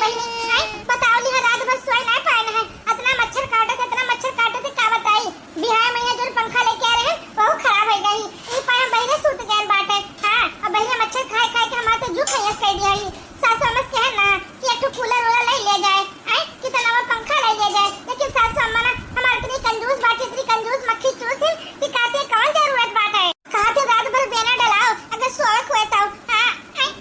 बहनी आई बताओ ली रात भर सोए नहीं पाए है। इतना मच्छर काटे थे का बताई। बिहार में जो पंखा लेके आ रहे हैं वो खराब हो गई। ई पाए बहने सूत गए बाटे। हां अब बहने मच्छर खाए के हमारे तो जू खैस कह दिया ही। सासू अम्मा कहे ना कि एक कूलर वाला ले ले जाए आई कितना वो पंखा ले ले जाए। लेकिन सासू अम्मा ना हमारे इतनी कंजूस बाटे इतनी कंजूस मक्खी चूस कि कहते कौन जरूरत बाटे। कहते रात भर बेना डलाओ अगर सोए खोए तो हां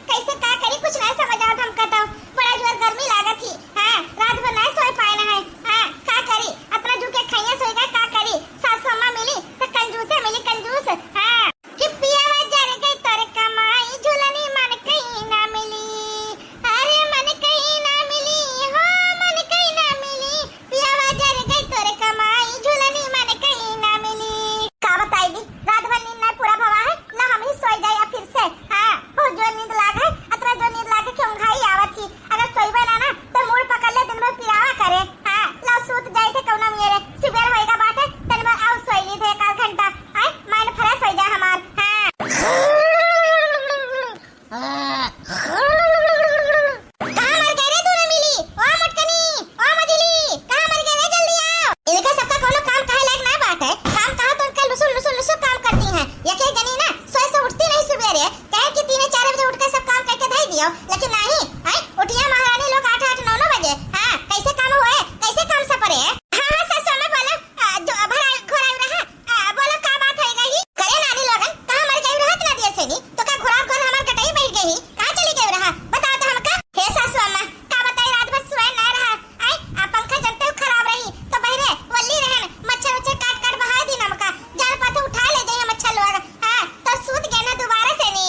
कैसे का करी कुछ नहीं समझ आवत हम कहता बड़ा जोर गर्मी लागत थी। हां रात भर नहीं सोए पाए ना है। हां का करी अपना जू के खैया सोएगा का करी। सासू अम्मा मिली तो कंजूस है मिली कंजूस। हां कि पियावा जाने गई तोरे कमाई झूलनी मन कहीं ना मिली। अरे मन कहीं ना मिली हो मन कहीं ना मिली। पियावा जाने गई तोरे कमाई झूलनी मन कहीं ना मिली। का बताएगी रात भर नींद नहीं पूरा भवा है ना हम ही सोई जाए फिर से। हां हो जो नींद लागे अतरा जो नींद लागे कि ऊंघाई आवत थी। अगर सोईबे ना तो मूड पकड़ ले दिन भर पिरावा करे। हां ला सूत जाए थे कौना मेरे सुबह होएगा बाटे तन भर आओ सोई ली थे एक आध घंटा आई माइंड फ्रेश हो जाए हमार। हां कहां मर गए रे दोनों मिली ओ मटकनी ओ मजली कहां मर गए रे जल्दी आओ। इनका सबका कोनो काम काहे लायक ना बात है। काम कहा तो इनका लुसु काम करती हैं। यके जनी ना सोए से उठती नहीं सुबेरे कहे कि 3-4 बजे उठ के सब काम करके धई दियो लेकिन नहीं आई उठिया महारानी लोग 8-8 9-9 बजे। हां कैसे काम होए कैसे काम से परे। हां सासू में बोलो जो भरा घोरा रहा बोलो का बात है गई करे नानी लोगन कहां मर गई रहत ना दिया से नी तो का घोरा घर हमार कटाई बैठ गई कहां चली गई रहा बताओ तो हमका। हे सासू अम्मा का बताई रात भर सोए ना रहा आई पंखा जलते खराब रही तो बहरे वल्ली रहन मच्छर काट बहा दी नमका जाल पाथे उठा ले जाए मच्छर लोग। हां तो सूत गए ना दोबारा से नी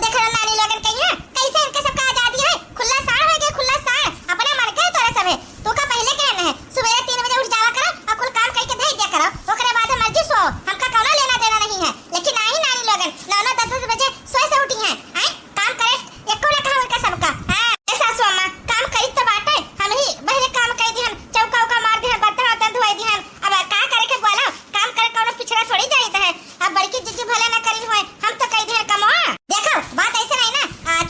देखो नानी लोगन कहिया कैसे इनके सबका आजादी है। खुला साड़ हो गया खुला साड़ अपना मन के तोरा सब है तो का पहले कहना है सुबह 3 बजे उठ जावा करो और कुल काम करके धई दिया करो ओकरे बाद मर्जी सो हमका कौनो लेना देना नहीं है। लेकिन नहीं नानी लोगन 9-10 बजे सोए से उठी हैं आई काम करे एको ना कहा उनका सबका। हां ए सासू अम्मा काम करी तो बाटे हम ही बहरे काम कर दी हम चौका उका मार दी हम बर्तन धोई दी हम अब का करे के बोला काम करे कौनो पिछड़ा थोड़ी जाइत है। अब बड़की जीजी भले ना करी होए हम तो कई देर कमवा देखो बात ऐसे नहीं ना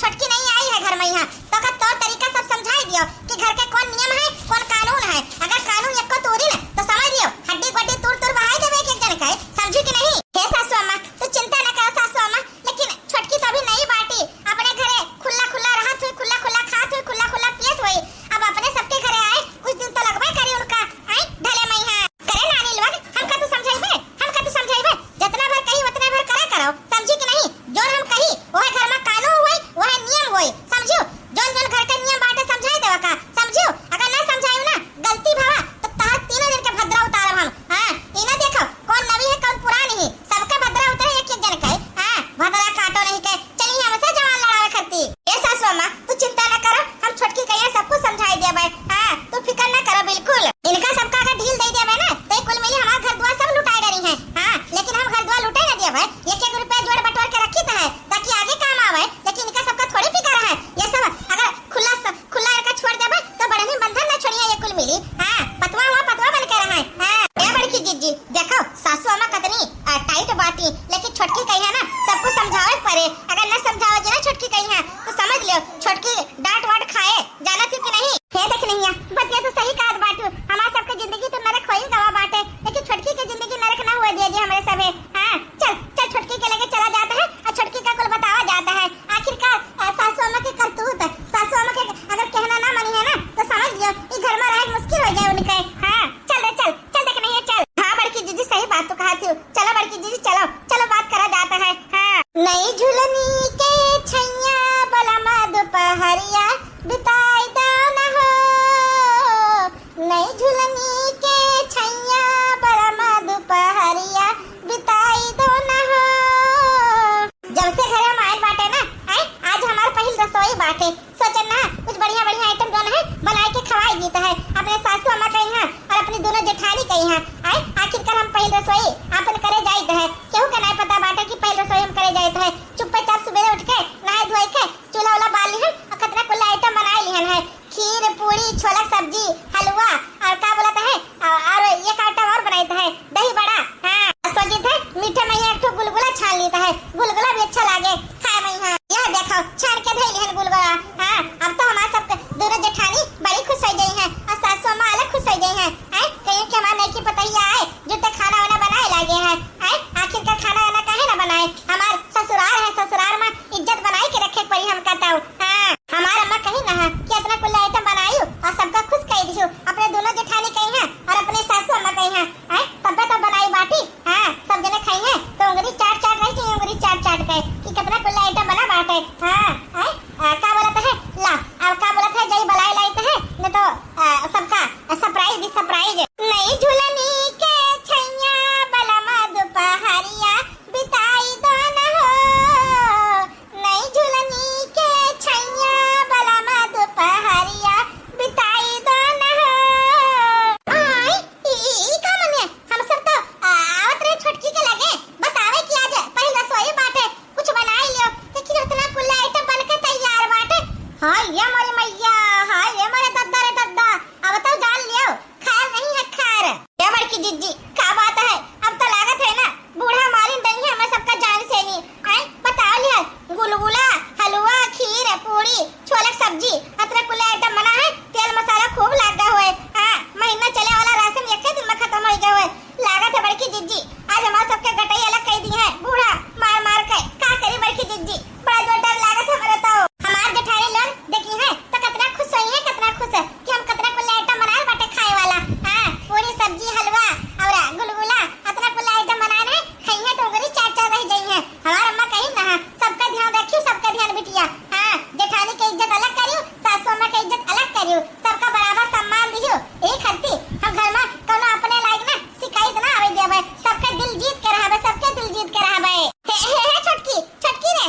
छोटकी नहीं आई है घर में यहाँ तो का तौर तरीका सब समझाई दियो कि घर के कौन नियम है कौन कानून है। अगर कानून एको तोड़ी ना तो समझ दियो हड्डी गोड्डी तोड़ बहाई देवे एक जन का समझी कि नहीं। हे सासू अम्मा तो चिंता ना करो सासू अम्मा लेकिन छोटकी तो अभी नहीं बाटी अपने घरे खुला रहत हुई खुला खात हुई खुला पियत हुई। अब अपने सबके घरे आए कुछ दिन तो लगबे करी उनका आई ढले मई हां करे नानी लोग हमका तो समझाइबे जितना भर कही उतना भर करे करो समझी कि नहीं। जो हम कही ओहे घर में कानून होई ओहे नियम होई समझो जोन घर का नियम बाटे समझाई देवा का समझो। अगर ना समझाइयो ना गलती भावा तो तार 3 दिन के भद्रा उतारब हम। हां इना देखो कौन नवी है कौन पुरानी है सबका भद्रा उतरे एक जन का। हां भद्रा काटो नहीं के चली हमसे जवान लड़ावे खरती। ए सासू अम्मा तू चिंता ना करो हम छोटकी कहिया सब कुछ समझाई देबे। हां तू फिकर ना करो बिल्कुल इनका सबका अगर ढील दे देबे ना तो कुल मिली हमार घर दुआर सब लुटाई डरी है। हां लेकिन हम घर दुआर लुटाई ना देबे एक रुपया जोड़ बटोर के रखी तो है ताकि आगे काम आवे। लेकिन इनका सबका थोड़ी फिकर है ये सब अगर खुला इनका छोड़ देबे तो बड़े में बंधन ना छोड़िए ये कुल मिली। हां पतवा बन के रहा है। हां ए बड़की जीजी देखो सासू अम्मा कतनी टाइट बाटी लेकिन छोटकी कहिया ना सब कुछ समझावे परे। अगर ना समझावे जे ना छोटकी कहिया तो समझ लियो छोटकी डांट वाट खाए जाना थी कि नहीं। हे देख नहीं बतिया तो सही कहत बाटू हमार सबके जिंदगी तो नरक होई गवा बाटे लेकिन छोटकी की जिंदगी नरक ना हुए दिए हमारे सब। हां चल छोटकी के लेके चला जाता है और छोटकी का कुल बतावा जाता है। आखिरकार सासू अम्मा की करतूत सासू अम्मा के अगर कहना ना मानी है ना तो समझ लियो ई घर में रहना मुश्किल हो जाए उनके। हां चल देख नहीं चल। हां बड़की जीजी सही बात तो कहा थी चलो बड़की जीजी चलो बात करा जाता है। हां नई झुलनी के छैया बला दोपहरिया बिताई दा ये मोरी मैया, हाय ये मोरे दद्दा रे दद्दा, अब तो जान लियो खैर नहीं है खैर। ये बड़की जिज्जी क्या बात है, अब तो लागत है ना बूढ़ा मारी नहीं है, मैं सबका जान से नहीं आई बताओ लिया। गुलगुला, हलवा, खीर, पूरी, छोले सब्जी, अतरे कुल आइटम बना है, तेल मसाला खूब लगा हुआ है। हां महीना चले वाला राशन एक दिन में खत्म हो गया है। लागत है बड़की जिज्जी आज हमारे सबके गटाई अलग कर दी है, बूढ़ा मार मार के का करी बड़की जिज्जी, बड़ा जोर डर लागत है मेरे तो। हमार जेठानी लोन देखी है तो कितना खुश हुई है, कितना खुश है कि हम कितना कुल आइटम बनाए बाटे खाए वाला। हां पूरी सब्जी हलवा और गुलगुला अतना कुल आइटम बनाए है, खाई है तो गरी चार चार रह गई है। हमार अम्मा कही ना सबका ध्यान रखियो, सबका ध्यान बिटिया। हां जेठानी की इज्जत अलग करियो, सासू मां की इज्जत अलग करियो, सबका बराबर सम्मान दियो। एक हत्ती हम घर में कोनो अपने लायक ना शिकायत ना आवे देबे, सबके दिल जीत के रहबे, सबके दिल जीत के रहबे। हे छोटकी छोटकी रे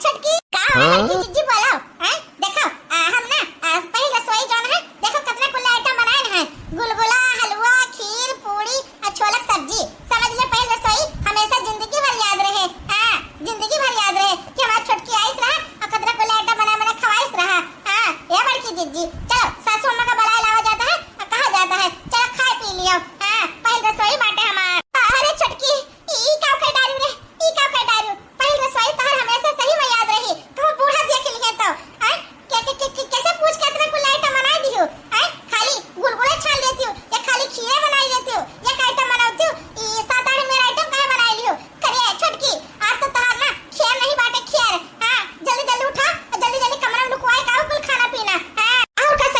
छोटकी का है बड़की जिज्जी बोलो। हैं देखो हम ना पहले रसोई जाना है, देखो कितना कुल आइटम बनाए हैं, गुलगुला, हलवा, खीर, पूरी और छोले सब्जी। समझ ले पहले रसोई हमेशा जिंदगी भर याद रहे। हां जिंदगी भर याद रहे कि हमारी छोटकी आइस रहा और कितना कुल आइटम बना बना खवाइस रहा। हां ये बड़की जिज्जी चलो सासू अम्मा का बलाई लावा जाता है और कहा जाता है चलो खाए पी लियो। हां पहले रसोई बाटे हमार। अरे छोटकी ई का कर डारू रे, ई का कर डारू, पहले रसोई तहर हमेशा सही में याद रही, कहूं बूढ़ा देख लिए तो। हैं कैसे पूछ के इतना कुल आइटम बना दियो। हैं खाली गुलगुले छान लेती हूं या खाली खीरे बनाई लेती हूं या का आइटम बनाती हूं, ई सात आठ मेरा आइटम काहे बनाई लियो। करिए छोटकी आज तो तहर ना खेर नहीं बाटे खेर। हां जल्दी जल्दी उठा और जल्दी जल्दी कमरा में लुकवाए का कुल खाना पीना। हां और का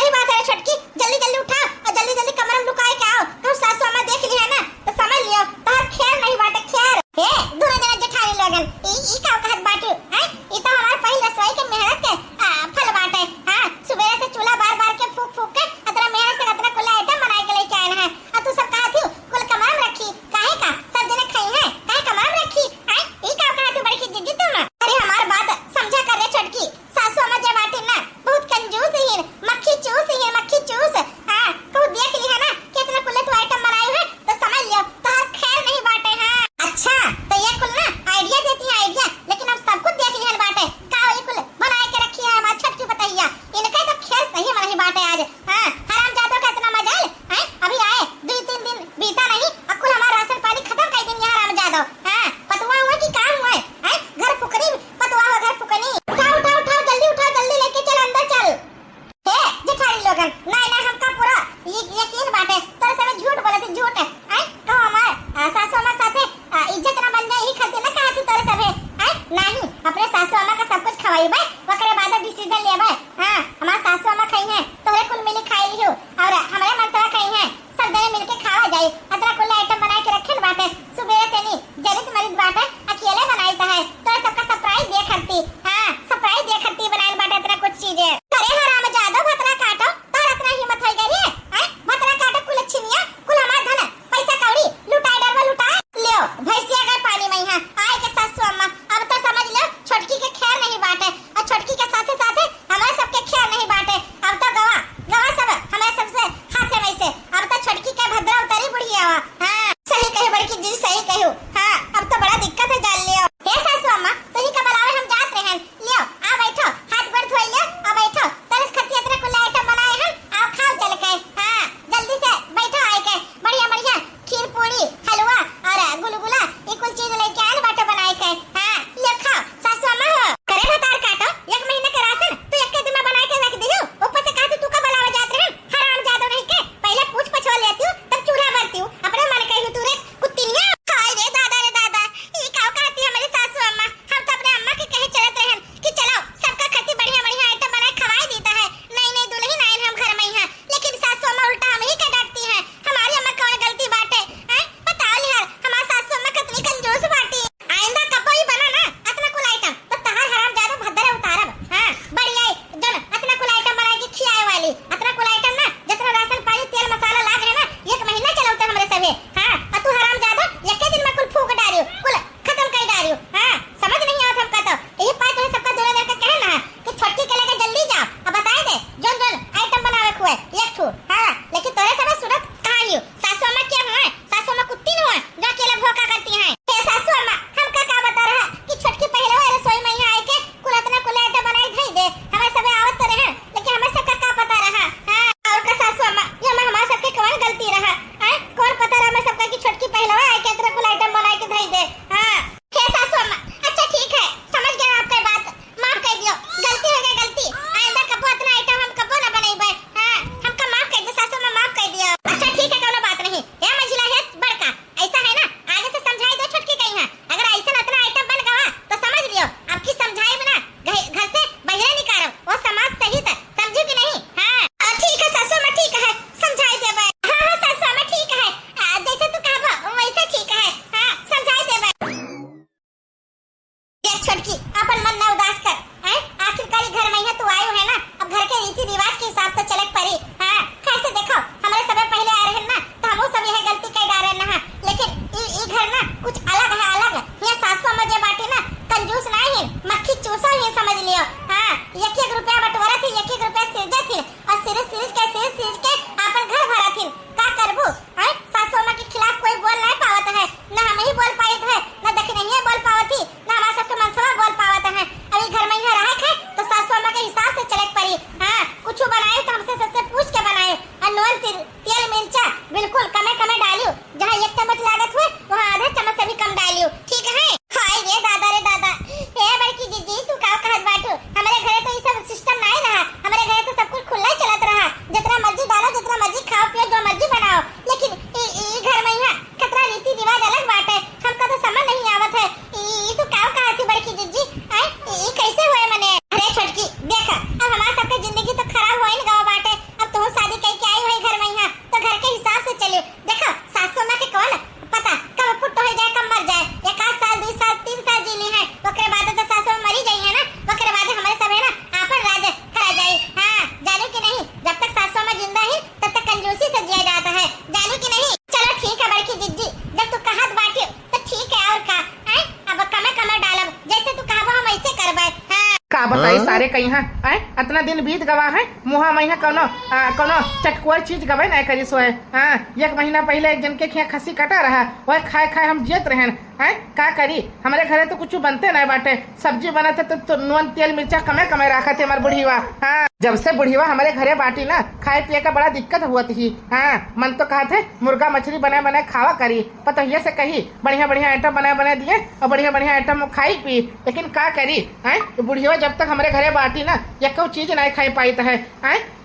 कहीं आए इतना दिन बीत गवा है मुहा मैया कोनो चटकुआ चीज गवे नहीं करी सोए। हाँ 1 महीना पहले एक जन के खिया खसी कटा रहा वह खाए खाए हम जियत रहे हैं। का करी हमारे घरे तो कुछ बनते नहीं बाटे, सब्जी बनाते तो नून तेल मिर्चा कमे कमे रखा थे हमारे बुढ़ीवा। हाँ जब से बुढ़ीवा हमारे घरे बाटी ना खाए पिए का बड़ा दिक्कत हुआ थी। हाँ मन तो कहा थे मुर्गा मछली बनाए बनाए खावा करी, पता ये से कही बढ़िया बढ़िया आइटम बनाए बनाए दिए और बढ़िया बढ़िया आइटम खाई पी, लेकिन का करी है बुढ़िया जब तक हमारे घरे बाटी ना ये कोई चीज नहीं खाई पाई है।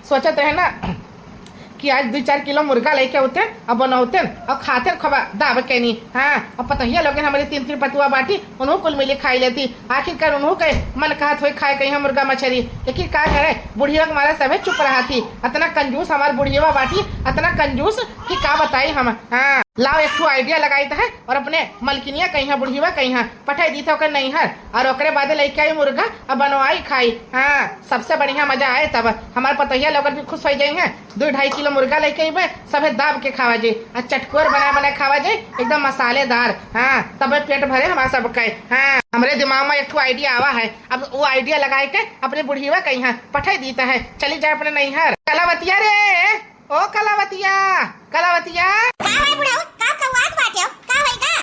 सोचत रहे ना कि आज 2-4 किलो मुर्गा लेके होते और बनौते और खाते खबा दाब के नहीं। हाँ और पता ही लोग हमारे 3-3 पतुआ बाटी उन्हों कुल मिली खाई लेती, आखिरकार उन्हों के मन कहा थोड़ी खाए कहीं मुर्गा मछली, लेकिन क्या करे बुढ़िया हमारा सभी चुप रहा थी। इतना कंजूस हमारे बुढ़िया बाटी इतना कंजूस कि का बताई हम। हाँ लाओ एक आइडिया लगाई है और अपने मलकिनिया कहीं बुढ़िया कहीं पठाई दी था नहीं हर और ओकरे बाद लेके आई मुर्गा और बनवाई खाई। हाँ सबसे बढ़िया मजा आए तब हमारे पतैया लोग भी खुश हो जाएंगे। 2-2.5 किलो मुर्गा लेके आई सभी दाब के खावा जाए और चटकोर बनाए बनाए खावा जाए एकदम मसालेदार। हाँ तब पेट भरे हमारा सबके। हाँ हमारे दिमाग में एक आइडिया आवा है, अब वो आइडिया लगाए के अपने बुढ़िया कहीं पठाई दीता है चली जाए अपने नैहर। कलावतिया रे ओ कलावतिया कलावतिया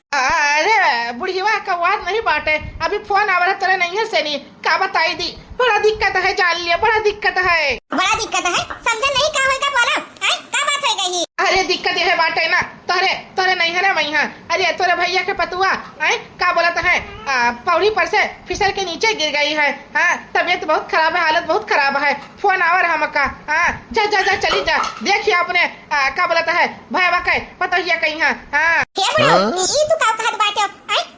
अरे बुढ़िया का वाद नहीं बाटे, अभी फोन आ रहा तेरे नैहर से नहीं का बताई दी। बड़ा दिक्कत है जान लिया, बड़ा दिक्कत है समझे नहीं का होगा बोला का बात है गई। अरे दिक्कत यह बाटे ना तोरे तोरे नैहर है वही। अरे तोरे भैया के पतुआ का बोलता है पौड़ी पर से फिसल के नीचे गिर गई है। हाँ तबीयत बहुत खराब है, हालत बहुत खराब है, फोन आवर हमका। हाँ जा जा जा चली जा देखिए आपने का बोलता है भैया के पतैया कहीं। हाँ ये तो का कहत बाटे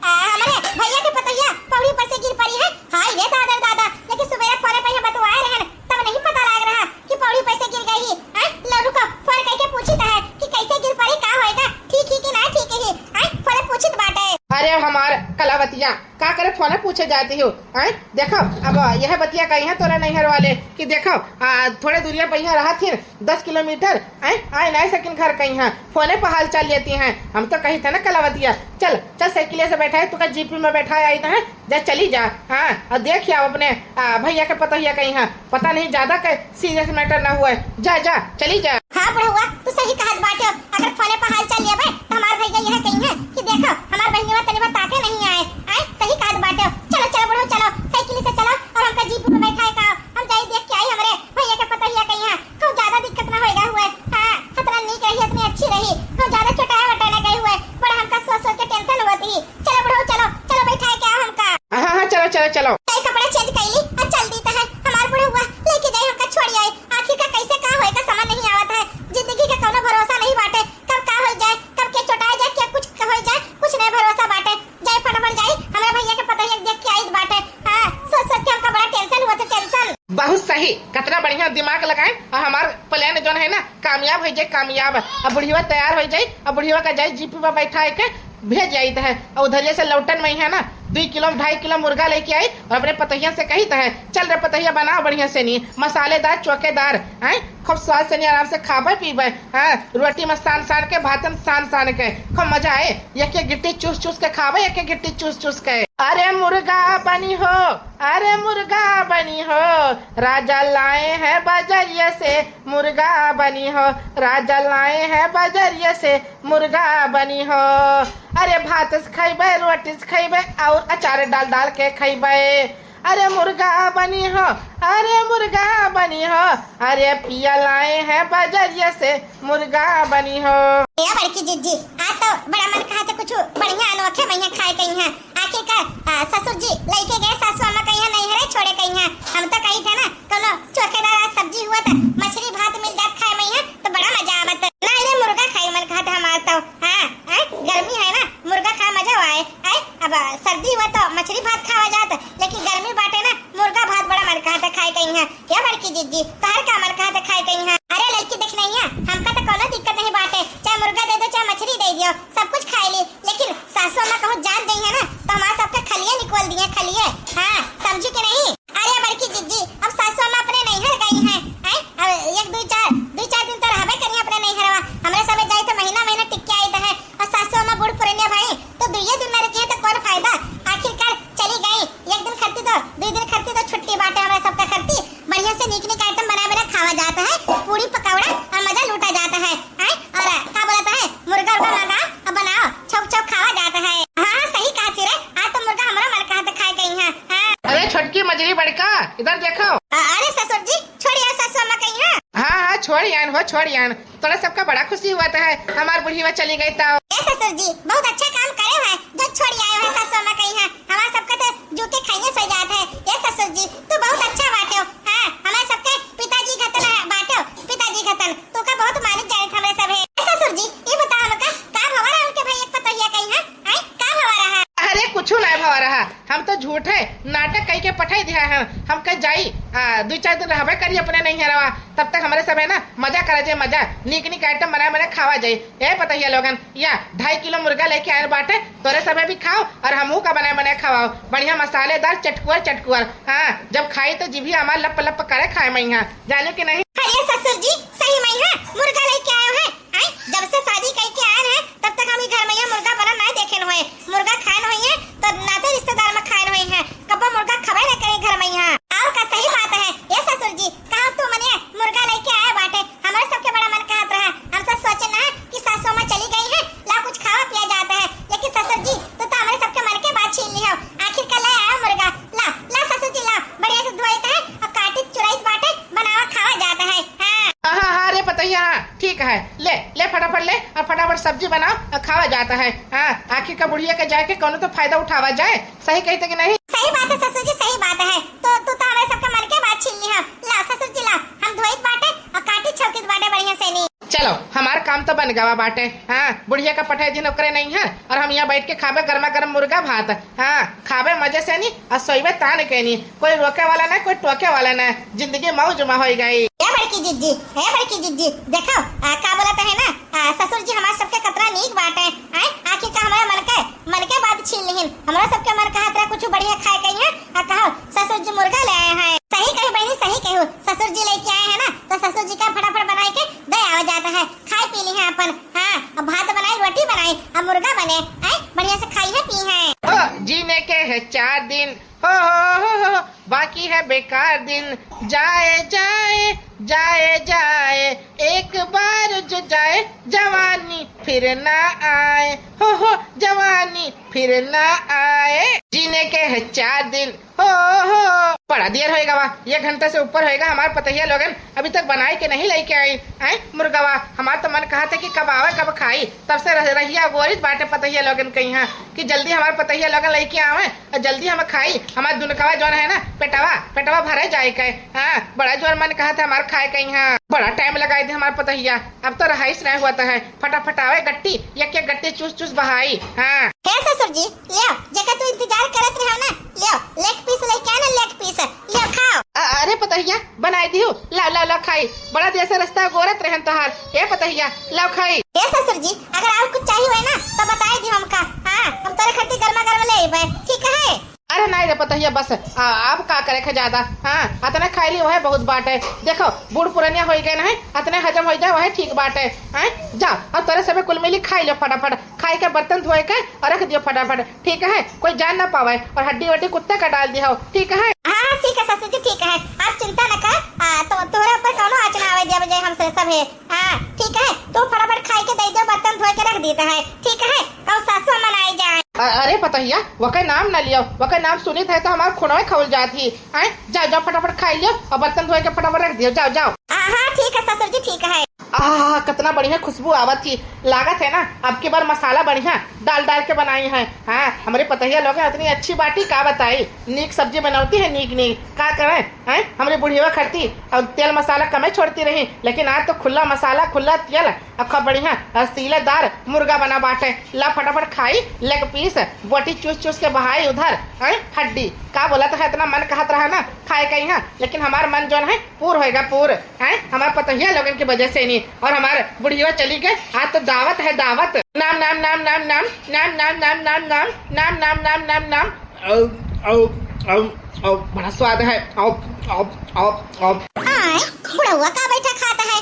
हमारे भैया के पतैया पौड़ी पर से गिर पड़ी है। हाय रे दादा दादा, लेकिन सुबह फोन पे बतवाए रहे तब नहीं पता लग रहा कि पौड़ी पर से गिर गई। लो रुको फोन करके पूछी है कि कैसे गिर पड़ी, का होएगा ठीक ही कि ना ठीक ही। फोन पूछित बाटे। अरे हमार कलावतिया का करे फोन पूछे जाती हो। देखो अब यह बतिया कही है तोरा नैहर वाले कि देखो थोड़े दूरिया पहिया रहा थी 10 किलोमीटर आए नहीं सकिन घर कहीं फोने पर हाल चाल लेती हैं। हम तो कही थे ना कलावतिया चल चल साइकिल से बैठा है तू का जीपी में बैठा आई है जा चली जा। हाँ और देखिए अपने भैया के पतैया कहीं पता नहीं ज्यादा सीरियस मैटर ना हुआ है, जा जा चली जा। हाँ बुढ़वा तू सही कहत बाटे, अगर फोने पर हाल चाल लेबे तो हमार भैया यह कहीं है कि देखो हमार बहनिया तनी बताके नहीं आए। सही कहत बाटे, चलो चलो बुढ़वा चलो साइकिल से चलो और हमका जीप में बैठाए का हम जाई देख के आई हमारे भैया के पतैया कहीं खूब ज्यादा दिक्कत ना होएगा हुए। हाँ खतरा नहीं रही इतनी अच्छी रही, हम ज्यादा छोटा वटाने गए हुए बड़ा हमका सोच सोच के टेंशन होती। चलो बुढ़वा चलो चलो बैठाए के आओ हमका। हाँ चलो चलो चलो कपड़ा चेंज कैली और चल दी है हमार बुढ़वा लेके जाए हमका छोड़ आई। आखिर का कैसे का होएगा समझ नहीं आवत है, जिंदगी का कोनो भरोसा नहीं बाटे, कब का हो जाए कब के चोटा जाए क्या कुछ हो जाए कुछ नहीं भरोसा बाटे। जाए फटाफट जाए हमारे भैया के पता है देख के आई बाटे। हां सोच सोच के हमका बड़ा टेंशन हुआ था टेंशन। बहुत सही कितना बढ़िया दिमाग लगाए और हमार प्लान जो है ना कामयाब हो जाए कामयाब। अब बुढ़िया तैयार हो जाए और बुढ़िया का जाए जीपी में बैठा के भेज जाई है और उधर से लौटन में है ना 2 किलो 2.5 किलो मुर्गा लेके आई और अपने पतैया से कही है चल रे पतैया बनाओ बढ़िया से नहीं मसालेदार चौकेदार खूब स्वाद से नहीं आराम से खाबे पीबे। हाँ रोटी में सान सान के भातन सान सान के खूब मजा आए, एक एक गिट्टी चूस चूस के खाबे एक एक गिट्टी चूस चूस के। अरे मुर्गा बनी हो अरे मुर्गा बनी हो राजा लाए हैं बाजारिया से मुर्गा बनी हो राजा लाए हैं बाजारिया से मुर्गा बनी हो। अरे भात से खैबे रोटी से खैबे और अचार डाल डाल के खैबे। अरे मुर्गा बनी हो अरे मुर्गा बनी हो अरे पिया लाए हैं बाजारिया से मुर्गा बनी हो। या बड़की जीजी आज तो बड़ा मन कहा था कुछ बढ़िया अनोखे बढ़िया खाए कहीं है। आखिरकार ससुर जी लेके गए सासू अम्मा कहीं नहीं है छोड़े कहीं। हम तो कही थे ना कोनो चोखेदार सब्जी हुआ था मछली भात मिल जात खाए में है तो बड़ा मजा आवत ना। ये मुर्गा खाए मन कहा था हमार तो। हाँ गर्मी है ना मुर्गा खा मजा आए। अब सर्दी हुआ तो मछली भात खावा जाता, लेकिन गर्मी बाटे ना मुर्गा भात बड़ा मन कहा था खाए कहीं है। क्या बड़की जीजी तोहर का मन कहा था खाए कहीं है। अरे लड़की देख नहीं है हमका तो कोनो दिक्कत नहीं बाटे, चाहे मुर्गा दे दो चाहे मछली दे दियो सब कुछ खाए ली, लेकिन सासू अम्मा कहूँ जान दी है ना तो हमारे सबके खलिए निकल दिए खलिए। हाँ समझी के नहीं। अरे बड़की जीजी अब सासू अम्मा अपने नैहर गई हैं अब 1-2-4 दिन तो रहबे करिए अपने नैहरवा। हमरे सब जाए तो महीना महीना टिक के आई है और सासू अम्मा बूढ़ पुरनिया भाई तो 2 दिन न रखी है तो कौन फायदा। आखिरकार चली गई 1 दिन खर्ची तो 2 दिन खर्ची तो छुट्टी बाटे हमारे सबका खर्च अनेक आइटम बना बना खावा जाता है, पूरी पकौड़ा और मजा लूटा जाता है। और क्या बोलता है, मुर्गा उर्गा मंगाओ और बनाओ, छौक छौक खावा जाता है। हाँ सही कहा चिरे, आज तो मुर्गा हमारा मन कहा था खाए कहीं है। अरे छोटकी मछली बड़का इधर देखो। अरे ससुर जी छोड़िए, सासू अम्मा कहीं है। हाँ छोड़ी आन थोड़ा सबका बड़ा खुशी हुआ था, हमार बुढ़ी वह चली गई तो। ससुर जी बहुत अच्छा काम करे है, जो छोड़ी आए हैं सासू अम्मा कहीं है। हमारा सबका तो जूते खाइए सो जाते हैं। ये ससुर जी तू बहुत अच्छा बाटे हो। हाँ हमारे सबके पिताजी घतन बाटे हो, पिताजी घतन तू का बहुत मानिक जाने हमारे सब है। ससुर जी ये बता हमका का भवा रहा उनके भाई एक पतोहिया कहीं है, का भवा रहा? अरे कुछ नहीं भवा रहा, हम तो झूठे नाटक कही के पठाई दिया है। हम कह जाई 2-4 दिन रहबे करी अपने नहीं हरवा, तब तक हमारे सब है ना मजा करा जाए, मजा नीक नीक आइटम बना बना खावा जाए। ये पता ही लोगन या 2.5 किलो मुर्गा लेके आए बाटे, तोरे सब भी खाओ और हमू का बना बना खाओ, बढ़िया मसालेदार चटकुअर। हाँ जब खाई तो जीभी हमार लप लप करे खाए मैं यहाँ जाने की नहीं। अरे ससुर जी सही में है मुर्गा लेके आए हैं। जब से शादी कई के आए हैं तब तक हम घर में यहाँ मुर्गा बना नहीं देखे हुए, मुर्गा खाए हुई है तो नाते रिश्तेदार में खाए हुई है, कब मुर्गा खबे न करे घर में यहाँ। और का सही बात है ये ससुर जी, कहा तू मने मुर्गा लेके आए बाटे, हमारे सबके बड़ा मन कहत रहा। हम सब सोचे ना कि सासू माँ चली गई है, ला कुछ खावा पिया जाता है, लेकिन ससुर जी तो हमारे सबके मन के बात छीन ली हो। आखिर कल आया मुर्गा, ला ससुर जी ला बढ़िया से धोइत है और काटी चुराई बाटे बनावा खावा जाता है। हाँ रे पता हाँ ठीक है, ले फटाफट ले और फटाफट सब्जी बनाओ और खावा जाता है। हाँ आखिर का बुढ़िया के जाके कौन तो फायदा उठावा जाए, सही कहते कि नहीं? सही बात है ससुर जी सही बात है, तो तू तो हमारे सबका मन के बात छीन ली है। ला ससुर जी ला हम धोइत बाटे और काटी छौकित बाटे बढ़िया से नहीं। चलो हमारा काम तो बन गवा बाटे। हाँ बुढ़िया का पठाई दिन करे नहीं है और हम यहाँ बैठ के खाबे गर्मा गर्म मुर्गा भात। हाँ खाबे मजे से नहीं और सोइबे तान के नहीं, कोई रोके वाला ना कोई टोके वाला ना, जिंदगी मौज में हो गई। बड़की जिज्जी देखो का बोलता है ना ससुर जी हमारे सबके कतरा नीक बात है। आखिर का हमारे मन के बात छीन लिहिन, हमारा सबके मन कहा तरह कुछ बढ़िया खाए कहीं है और कहो ससुर जी मुर्गा ले आए हैं। सही कही बहनी सही कहो, ससुर जी लेके आए हैं ना तो ससुर जी का फटाफट बनाए के दे आ जाता है, खाए पी ली है अपन। हाँ भात बनाई रोटी बनाई और मुर्गा बने बढ़िया से खाई है पी है। जीने के है 4 दिन हो बाकी है बेकार दिन, जाए एक बार जो जाए जवानी फिर ना आए, हो जवानी फिर ना आए। जीने के है 4 दिन हो बड़ा देर होएगा वा, 1 घंटा से ऊपर होएगा। हमारे पतैया लोगन अभी तक बनाए के नहीं लेके आई मुर्गावा। हमारा तो मन कहा था कि कब आवे कब खाई, तब से रहिया गोरित बाटे पतैया लोगन कहीं है कि जल्दी हमारे पतैया लोगन लेके आवे और जल्दी हम खाई। हमारा दुनकवा जो है ना पेटवा भरे जाए के। हाँ बड़ा जोर मन कहा था हमारे खाए कहीं है, बड़ा टाइम लगाए थे हमारे पतैया, अब तो रहाइश नहीं हुआ है। फटाफट आवे गट्टी एक गट्टी चूस बहाई। हाँ ससुर जी लियो जगह तू इंतजार करत रहो ना, लियो लेग पीस लेके आना, लेग पीस लियो खाओ। अरे पतैया बनाई दियो, ला खाई, बड़ा देर से रास्ता गोरत रहन तोहार। ए पतैया लाओ खाई। ए ससुर जी अगर और कुछ चाहिए है ना तो बताई दी हमका। हाँ हम तोरे खातिर गर्मा गर्म ले आइबे, ठीक है? अरे नहीं रे पतैया बस अब का करे खे ज्यादा। हाँ अतने खाई ली वह बहुत बात है, देखो बूढ़ पुरानिया हो गए ना अतने हजम हो जाए वह ठीक बात है। जाओ और तोरे सब कुल मिली खाई लो फटाफट, खाई के बर्तन धोए के और रख दियो फटाफट, ठीक है? कोई जान ना पावे और हड्डी वड्डी कुत्ते का डाल दिया हो, ठीक है? हाँ ठीक है ससुर जी ठीक है, आप चिंता न कर। तो तोरे ऊपर कोनो आँच ना आवे दिया बजाय हमसे सब है। हाँ ठीक है तू फटाफट खाई के दे दो, बर्तन धोए के रख देता है, ठीक है? कब सासू मनाई जाए। अरे पतैया वके नाम न लियो, वके नाम सुनी थे तो हमारे खुनवे खौल जाती। जाओ फटाफट खाई लियो और बर्तन धोए के फटाफट रख दियो, जाओ। हाँ ठीक है ससुर जी ठीक है। कितना बढ़िया खुशबू आवत थी, लागत है ना अब की बार मसाला बढ़िया डाल के बनाई है। हाँ हमारे पतैया लोग इतनी अच्छी बाटी का बताई, नीक सब्जी बनाती है नीक का करें। हमारी बुढ़िया खड़ती और तेल मसाला कमे छोड़ती रही, लेकिन आज तो खुला मसाला खुला तेल अखा बढ़िया रसीलेदार मुर्गा बना बाटे। ला फटाफट खाई, लेग पीस बोटी चूस के बहाई उधर हड्डी का बोला था इतना मन कहत रहा ना खाए का यहाँ, लेकिन हमारा मन जो है पूर होएगा पूर है हमारे पतैया लोगन की वजह से नहीं। और हमारे बुढ़िया चली गए, आज तो दावत है दावत। नाम नाम नाम नाम नाम नाम नाम नाम नाम नाम नाम नाम नाम नाम नाम बड़ा स्वाद है। बुढ़ा हुआ का बैठा खाता है,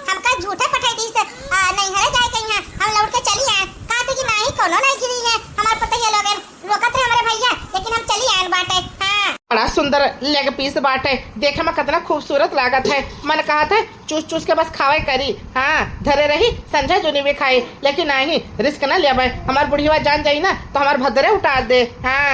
हमका झूठे पठाई दी से नहीं हरे जाए कहीं है, हम लौट के चली आए। कहा थे कि नहीं कोनो नहीं गिरी है हमारे पतैया लोगन रोकत है हमारे भैया, लेकिन हम चली आए बाटे। हाँ बड़ा सुंदर लेग पीस बाटे, देखे में कितना खूबसूरत लागत है। मन कहा था चूस चूस के बस खावे करी, हाँ धरे रही संजय जोनी में खाई, लेकिन नहीं रिस्क न ले भाई, हमार बुढ़िया जान जाई ना तो हमार भद्रे उतार दे। हाँ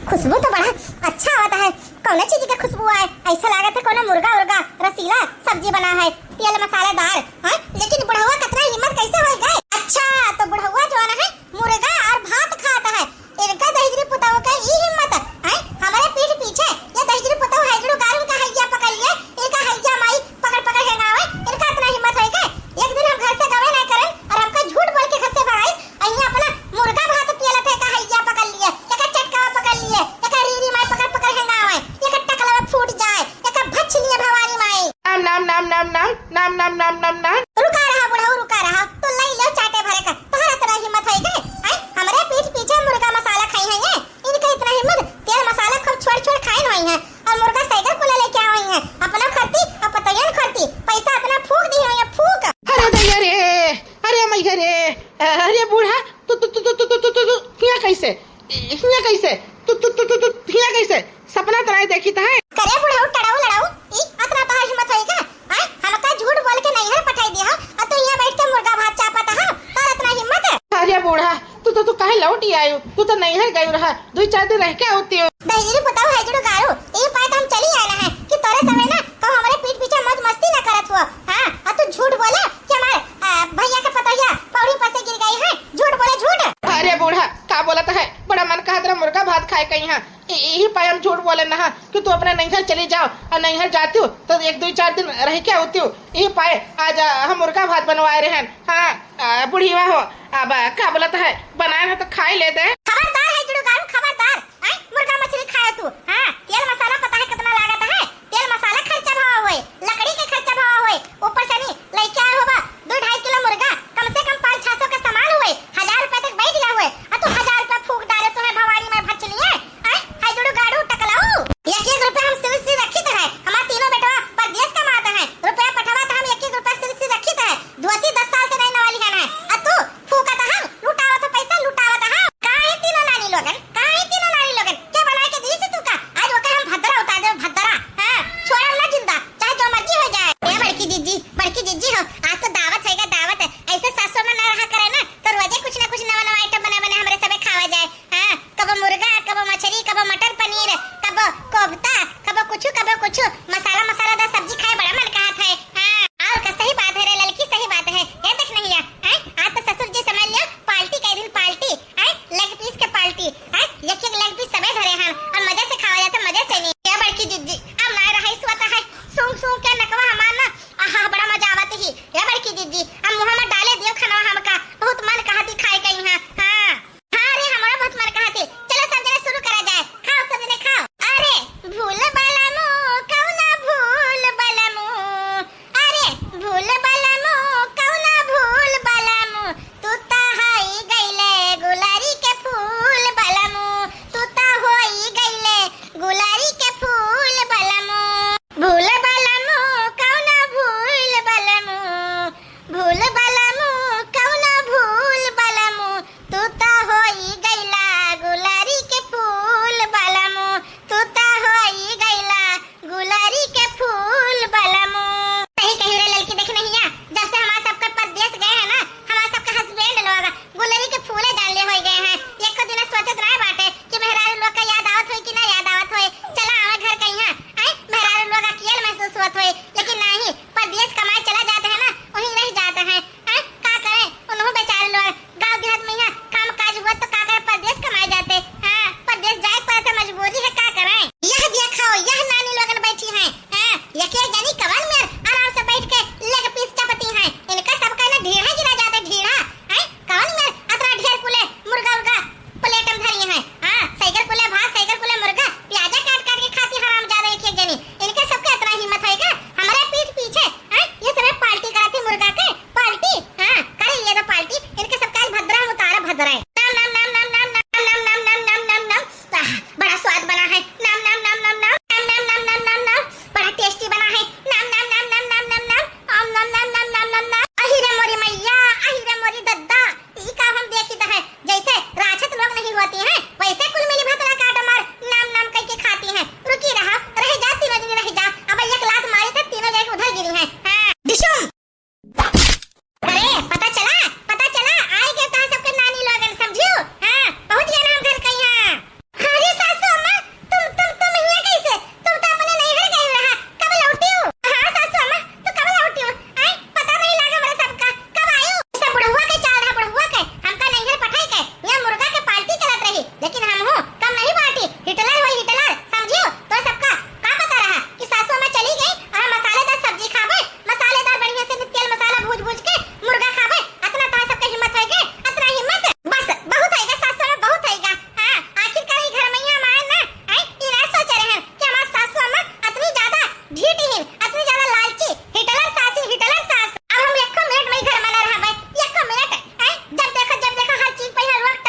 खुशबू तो बड़ा अच्छा आता है, कौन चीज का खुशबू है? ऐसा लागत है कोनो मुर्गा उर्गा रसीला सब्जी बना है, तेल मसालेदार। हाँ लेकिन बुढ़वा कितना हिम्मत कैसे हो गए? अच्छा तो बुढ़वा जो है मुर्गा और भात खाता है, इनका दहिजरी पुताओ का ये हिम्मत है हमारे पीठ पीछे। ये दहिजरी पुताओ हैजड़ू गारू का हैया पकड़ लिए, इनका हैया माई पकड़ पकड़ के गावे, इनका इतना हिम्मत है क्या? एक दिन हम घर से गवे ना करें और हमको झूठ बोल के घर से भगाई, अइया अपना मुर्गा भात पियला थे का हैया पकड़ लिए, एक चटकावा पकड़ लिए, एक रीरी माई पकड़ पकड़ के गावे, एक टकला में फूट जाए, एक भछ लिए भवानी माई। नाम नाम नाम नाम नाम नाम नाम नाम नाम रुका रहा बुढ़ाऊ रुका रहा, तो लई लो चाटे भरे का, तुम्हारा इतना हिम्मत है क्या? हमारे पीठ पीछे मुर्गा मसाला खाई है, इनका इतना हिम्मत तेल मसाला खूब छोड़ छोड़ खाई हुई है, और मुर्गा साइकिल को लेके आई है, अपना खरती और पतयन खरती, पैसा अपना फूक दी है फूक। अरे दैया रे, अरे मैया रे, अरे बूढ़ा तू तू तू तू तू तू तू हिया कैसे तू तू तू तू तू हिया कैसे? सपना तराई देखी था है करे बुढ़ाऊ टड़ाऊ लड़ाऊ ई अतना तो हिम्मत होई का? हमका झूठ बोल के नहीं है पठाई दिया, और तू यहां बैठ के मुर्गा भात चापता है, तार इतना हिम्मत है? अरे बूढ़ा तू काहे लौटी आयो? तू तो नहीं है गई रहा, 2-4 दिन रह के होती हो। दहिजरी बताओ है जुड़ो गारू, ये पाए तो हम चली आना है कि तोरे समय ना तो हमारे पीठ पीछे मौज मस्ती ना करत हुआ। हां और तू झूठ बोला कि हमारे भैया का पतैया पौड़ी पर से गिर गई है, झूठ बोले झूठ। अरे बूढ़ा का बोलता है, बड़ा मन कहा तेरा मुर्गा भात खाए कहीं है, यही पाए हम झूठ बोले ना कि तू अपने नैहर चली जाओ, और नैहर जाती हो तो 1-2-4 दिन रह के होती हो, यही पाए आज हम मुर्गा भात बनवाए रहे हैं। हाँ बुढ़िया हो, अब क्या बोलता है बनाए है तो खाई लेते हैं। खबरदार है जुड़ो गारू खबरदार, मुर्गा मछली खाए तू। हां तेल मसाला पता है कितना लागत है, तेल मसाला खर्चा भाव होए, लकड़ी के खर्चा भाव होए, ऊपर से नहीं लेके आए होगा 2-2.5 किलो मुर्गा, कम से कम 500-600 का सामान हुए, 1000 रुपए तक बैठ गया हुए, और तू 1000 रुपए फूक डाले तुम्हें भवानी में भच लिए। हाय जुड़ो गारू टकलाऊ, 1-1 रुपए हम सिर से रखित है, हमारा तीनों बेटा परदेश कमाता है, रुपया पठवा तो हम 1-1 रुपए सिर से रखित है, धोती 10 साल से नहीं नवाली है ना, और तू फूका तो हम लुटावा तो पैसा लुटावा तो हम। काहे तीनों नानी लोगन क्या बना के दी से तू का? आज वो हम भद्रा उतार दे भद्रा। हां छोड़ा ना जिंदा, चाहे जो मर्जी हो जाए। ए बड़की जीजी हो, आज तो दावत है, ऐसे सासों में ना रहा करे ना तो रोजे कुछ ना कुछ नवा आइटम बने हमरे सबे खावा जाए। हां कबो मुर्गा, कबो मछली, कबो मटर पनीर, कबो कोफ्ता, कबो कुछ मसाला दा सब्जी खाए बड़ा मन कहा था। हां और का सही बात है रे लड़की, सही बात है, ये देख नहीं है। आज तो ससुर जी समझ लियो पार्टी का दिन पार्टी, लेग पीस के पार्टी, एक लेग पीस सबे धरे हैं और मजे से खावा जाता, मजे से नहीं। ये बड़की जीजी अब ना रहा इस वता है सूंघ के नकवा हमार ना, आहा बड़ा मजा आवत ही। ये बड़की जीजी अब मुंह में डाले दियो खाना हमका, बहुत मन कहती खाए कहीं। हां रे हमारा बहुत मन कहती, चलो सब जने शुरू करा जाए, खाओ सब जने खाओ। अरे भूल बलमो कौना भूल बलमो, अरे भूल बलमो कौना भूल बलमो, तू ता हाई गइले गुलारी के फूल बलमो, तू ता होई गइले गुलारी के फूल बलमो, भूल बलमो कौना भूल बलमो, भूल बलमो कौना भूल बलमो, तू ता होई गइला गुलारी के फूल बलमो, तू ता होई गइला गुलारी के फूल बलमो। कहीं रे लड़की देख नहीं है, जब से हमारा सबका परदेश गए हैं ना, हमारा सबका हस्बैंड लोग गुलारी के फूले डालने हो गए हैं। एक दिन सोचत रहे बाटे कि मेहरारू लोग का याद आवत होई कि ना याद आवत होई, चला आवे घर कहीं है, मेहरारू लोग अकेले महसूस होत होई, लेकिन नहीं परदेश कमाए चला जाते हैं ना, वहीं रह जाते हैं। का करें उन्हों बेचारे लोग गांव देहात में यहाँ काम काज हुआ तो का करे परदेश कमाए जाते। हां परदेश जाए पर तो मजबूरी है, का करें। यह दिया खाओ, यह नानी लोगन बैठी हैं, यके जानी कवन में आराम से बैठ के लेग पीस चपती हैं, इनका सबका ना ढेरा गिरा जाते ढेरा। कवन में अतरा ढेर कुले मुर्गा प्लेट में धरी हैं। साइकिल कुले भात, साइकिल कुले मुर्गा, प्याजा काट के खाती हराम ज्यादा एक जनी, इनके सबका इतना हिम्मत होएगा। हमारे गिरी हैं। हाँ डिशुम। अरे पता चला आए गए तो सबके नानी लोगन समझियो। हाँ पहुंच गए ना हम घर कहीं। हाँ अरे सासू अम्मा तुम यहाँ कैसे? तुम तो अपने नैहर गई रहा, कब लौटी हो? हाँ सासू अम्मा तू कब लौटी हो? आई पता नहीं लगा मेरे सबका, कब आई हो? सब बुढ़वा के चाल रहा, बुढ़वा के हमका नैहर पठाई के यहाँ मुर्गा के पार्टी चलत रही, लेकिन हम हो कम नहीं बाटी। हिटलर हुई हिटलर समझियो। तो सबका का पता रहा कि सासू अम्मा चली गई और मसालेदार सब्जी खावे, मसालेदार बढ़िया से तेल मसाला भूज के मुर्गा खावे। इतना तो सबके हिम्मत होएगे, इतना हिम्मत बस बहुत होएगा सासू अम्मा, बहुत होएगा। हां आखिरकार ही घर में हम आए ना, आई ई ना सोच रहे हैं कि हमारी सासू अम्मा इतनी ज्यादा ढीठी है, इतनी ज्यादा लालची हिटलर सास। अब हम एक मिनट में घर में ना रहबे, एक मिनट। आई जब देखो हर चीज पे हर वक्त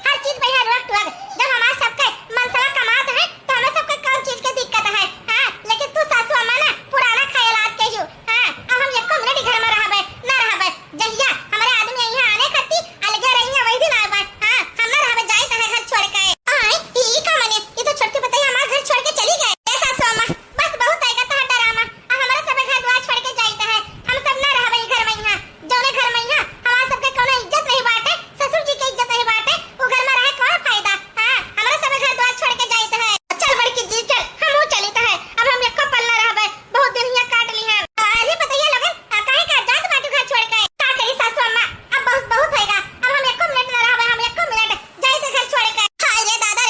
हर चीज पे हर वक्त जब हमारा सबके मनसवा कमात है तो हमें सबके कौन चीज की दिक्कत है। हां लेकिन तू सासू अम्मा ना पुराना ख्यालात के जो। हां अब हम एक मिनट घर में रहबे ना रहबे, जहिया हमारे आदमी यहाँ आने खाती अलगे रहिया वही दिन आबे। हां हम ना रहबे, जाई तने घर छोड़ के। आई ई का माने ये तो छोटकी बताई हमारा घर छोड़ के चली गए। ए सासू अम्मा बस बहुत आएगा तो डरामा। अब हमारा सब घर द्वार छोड़ के जाई है, हम सब ना रहबे घर में। यहाँ जौने घर में यहाँ हमारा सबके कोनो इज्जत नहीं बाटे, ससुर जी की इज्जत नहीं बाटे, वो घर में रहे कौन फायदा। हां हमारा सब घर द्वार छोड़ के जाई है। चल बड़की जी चल, हम वो चली है। अब हम एक पल ना रहबे, बहुत दिन यहाँ काट ली है। अरे बताइए लोगन काहे का जात बाटू घर छोड़ के का करी सासू अम्मा? अब बहुत होएगा, अब हम एक मिनट ना रहबे, हम एक मिनट जाई तो घर छोड़ के। हाय रे दादा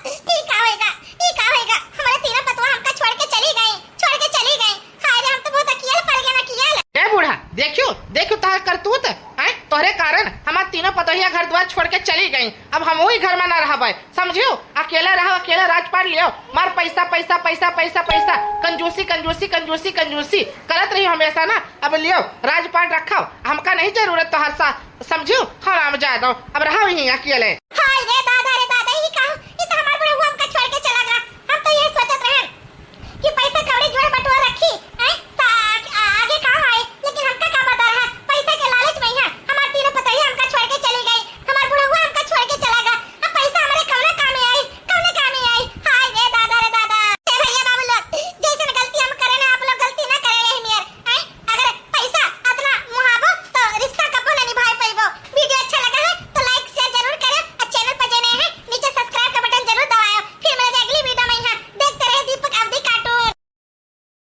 ई का होएगा हमारे तीनों पतवा हमका छोड़ के चली गई। हाय रे हम तो बहुत अकेले पड़ गए ना किया। ए बूढ़ा देखियो तार करतूत है, तोहरे कारण हमार तीनों पतोहिया घर द्वार छोड़ के चली गई। अब हम वही घर में ना रहबे समझियो। अकेला रहो, अकेला राजपाट लियो, मार पैसा कंजूसी करत रही हमेशा ना। अब लियो राजपाट रखाओ, हमका नहीं जरूरत तो हर सा समझियो। हराम जादो अब रहो ही अकेले। हाय रे दादा ई का ये तो हमार बुढ़वा हमका छोड़ के चला गया। हम तो ये सोचत रहे कि पैसा कौड़ी जोड़े बटुआ रखे